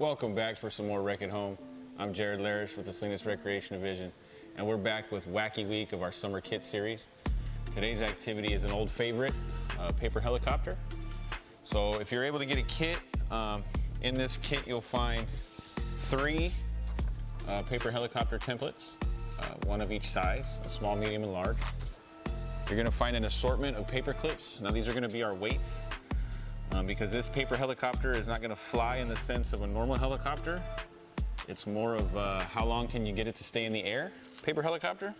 Welcome back for some more Wreck at Home. I'm Jarrod with the Salinas Recreation Division, and we're back with Wacky Week of our Summer Kit series. Today's activity is an old favorite, paper helicopter. So if you're able to get a kit, in this kit you'll find 3 paper helicopter templates, one of each size, a small, medium, and large. You're gonna find an assortment of paper clips. Now these are gonna be our weights. Because this paper helicopter is not gonna fly in the sense of a normal helicopter. It's more of how long can you get it to stay in the air, paper helicopter.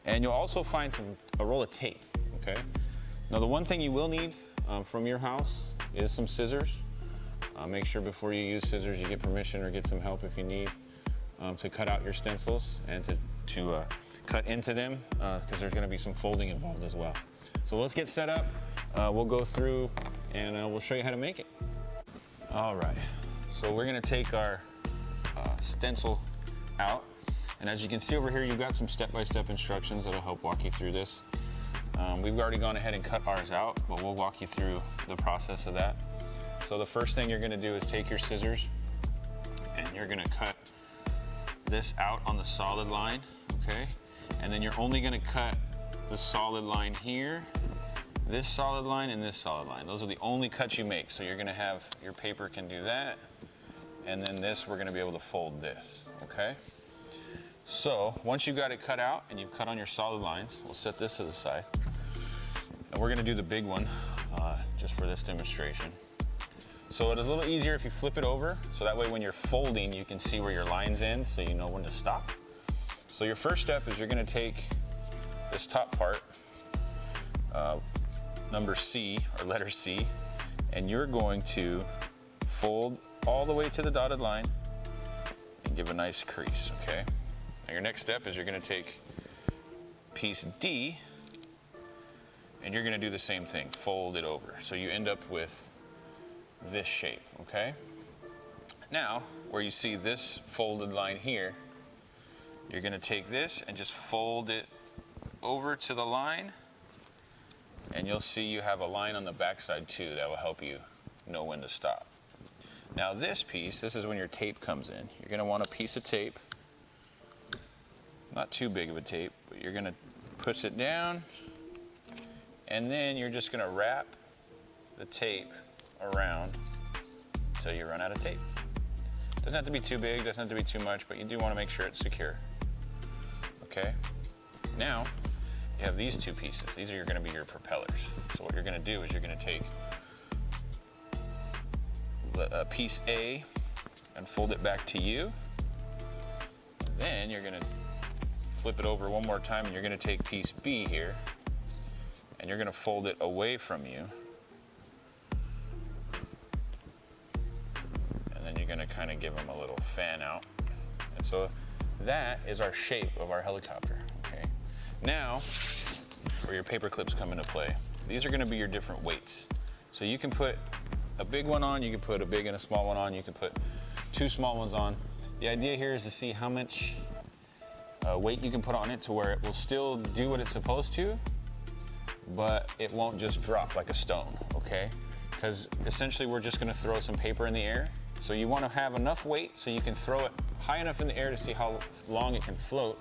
And you'll also find a roll of tape, okay? Now the one thing you will need from your house is some scissors. Make sure before you use scissors you get permission or get some help if you need to cut out your stencils and to cut into them because there's gonna be some folding involved as well. So let's get set up. We'll go through and we'll show you how to make it. All right, so we're gonna take our stencil out. And as you can see over here, you've got some step-by-step instructions that'll help walk you through this. We've already gone ahead and cut ours out, but we'll walk you through the process of that. So the first thing you're gonna do is take your scissors and you're gonna cut this out on the solid line, okay? And then you're only gonna cut the solid line here, this solid line, and this solid line. Those are the only cuts you make. So you're gonna have, your paper can do that, and then this, we're gonna be able to fold this, okay? So once you've got it cut out and you've cut on your solid lines, we'll set this to the side. And we're gonna do the big one just for this demonstration. So it is a little easier if you flip it over, so that way when you're folding, you can see where your lines end so you know when to stop. So your first step is you're gonna take this top part, number C, or letter C, and you're going to fold all the way to the dotted line and give a nice crease, okay? Now your next step is you're gonna take piece D and you're gonna do the same thing, fold it over. So you end up with this shape, okay? Now, where you see this folded line here, you're gonna take this and just fold it over to the line, and you'll see you have a line on the back side too that will help you know when to stop. Now this piece, this is when your tape comes in. You're gonna want a piece of tape, not too big of a tape, but you're gonna push it down, and then you're just gonna wrap the tape around until you run out of tape. Doesn't have to be too big, doesn't have to be too much, but you do wanna make sure it's secure. Okay, now, you have these 2 pieces. These are gonna be your propellers. So what you're gonna do is you're gonna take piece A and fold it back to you. Then you're gonna flip it over one more time and you're gonna take piece B here and you're gonna fold it away from you. And then you're gonna kind of give them a little fan out. And so that is our shape of our helicopter, okay? Now, where your paper clips come into play, these are gonna be your different weights. So you can put a big one on, you can put a big and a small one on, you can put 2 small ones on. The idea here is to see how much weight you can put on it to where it will still do what it's supposed to, but it won't just drop like a stone, okay? Because essentially we're just gonna throw some paper in the air. So you wanna have enough weight so you can throw it high enough in the air to see how long it can float,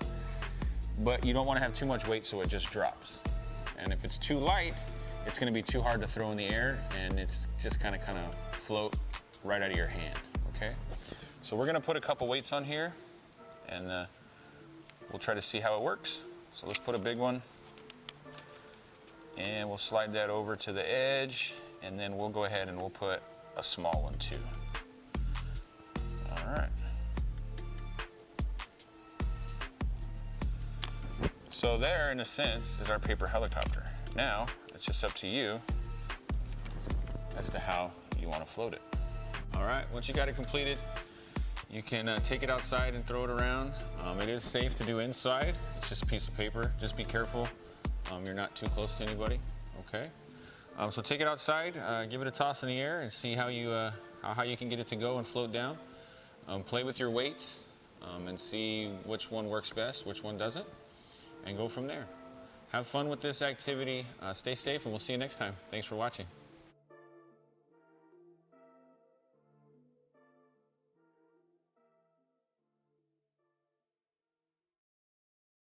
but you don't want to have too much weight so it just drops. And if it's too light, it's going to be too hard to throw in the air and it's just kind of float right out of your hand, okay? So we're going to put a couple weights on here and we'll try to see how it works. So let's put a big one and we'll slide that over to the edge, and then we'll go ahead and we'll put a small one too. All right. So there, in a sense, is our paper helicopter. Now, it's just up to you as to how you want to float it. All right, once you got it completed, you can take it outside and throw it around. It is safe to do inside. It's just a piece of paper. Just be careful. You're not too close to anybody, okay? So take it outside, give it a toss in the air and see how you can get it to go and float down. Play with your weights and see which one works best, which one doesn't, and go from there. Have fun with this activity, stay safe, and we'll see you next time. Thanks for watching.